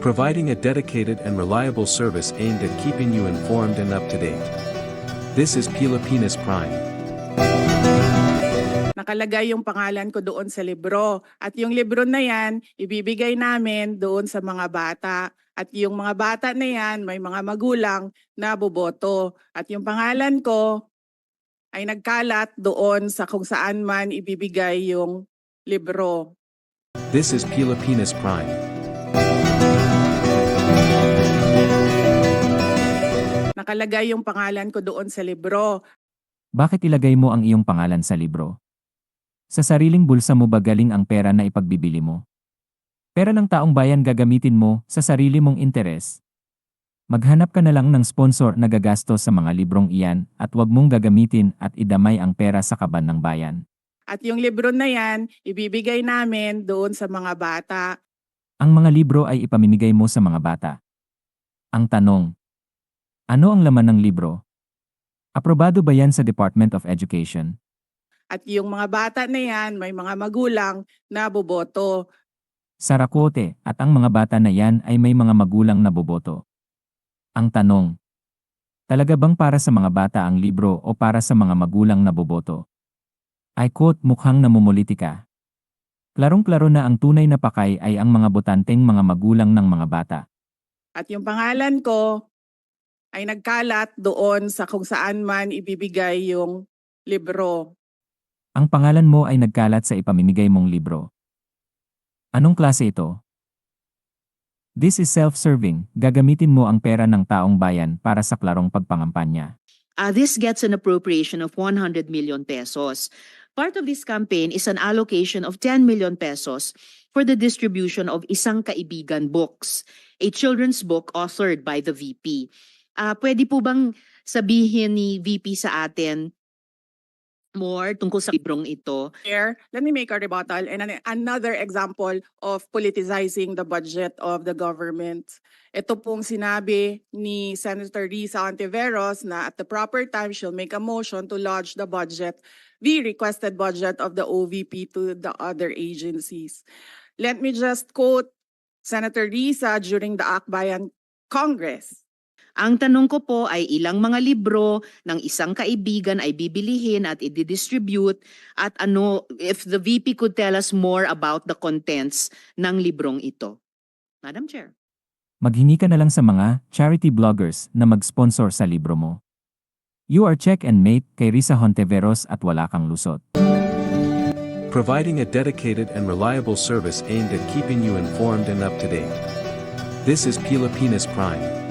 providing a dedicated and reliable service aimed at keeping you informed and up to date. This is Pilipinas Prime. Nakalagay yung pangalan ko doon sa libro. At yung libro na yan, ibibigay namin doon sa mga bata. At yung mga bata na yan, may mga magulang na boboto. At yung pangalan ko ay nagkalat doon sa kung saan man ibibigay yung libro. This is Pilipinas Prime. Nakalagay yung pangalan ko doon sa libro. Bakit ilagay mo ang iyong pangalan sa libro? Sa sariling bulsa mo ba galing ang pera na ipagbibili mo? Pera ng taong bayan gagamitin mo sa sarili mong interes. Maghanap ka na lang ng sponsor na gagastos sa mga librong iyan at huwag mong gagamitin at idamay ang pera sa kaban ng bayan. At yung libro na yan, ibibigay namin doon sa mga bata. Ang mga libro ay ipamimigay mo sa mga bata. Ang tanong, ano ang laman ng libro? Aprobado ba yan sa Department of Education? At yung mga bata na yan, may mga magulang na boboto. Sarakote, at ang mga bata na yan ay may mga magulang na boboto. Ang tanong, talaga bang para sa mga bata ang libro o para sa mga magulang na boboto? I quote, mukhang namumulitika. Klarong-klaro na ang tunay na pakay ay ang mga botanteng mga magulang ng mga bata. At yung pangalan ko ay nagkalat doon sa kung saan man ibibigay yung libro. Ang pangalan mo ay nagkalat sa ipamimigay mong libro. Anong klase ito? This is self-serving. Gagamitin mo ang pera ng taong bayan para sa klarong pagpangampanya. This gets an appropriation of 100 million pesos. Part of this campaign is an allocation of 10 million pesos for the distribution of Isang Kaibigan books, a children's book authored by the VP. Pwede po bang sabihin ni VP sa atin more tungkol sa librong ito? Here, let me make a rebuttal and another example of politicizing the budget of the government. Ito pong sinabi ni Senator Risa Ontiveros na at the proper time she'll make a motion to lodge the budget, the requested budget of the OVP to the other agencies. Let me just quote Senator Risa during the Akbayan Congress. Ang tanong ko po ay ilang mga libro ng Isang Kaibigan ay bibilihin at i-distribute at ano, if the VP could tell us more about the contents ng librong ito. Madam Chair. Maghingi ka na lang sa mga charity bloggers na mag-sponsor sa libro mo. You are check and mate kay Risa Hontiveros at wala kang lusot. Providing a dedicated and reliable service aimed at keeping you informed and up to date. This is Pilipinas Prime.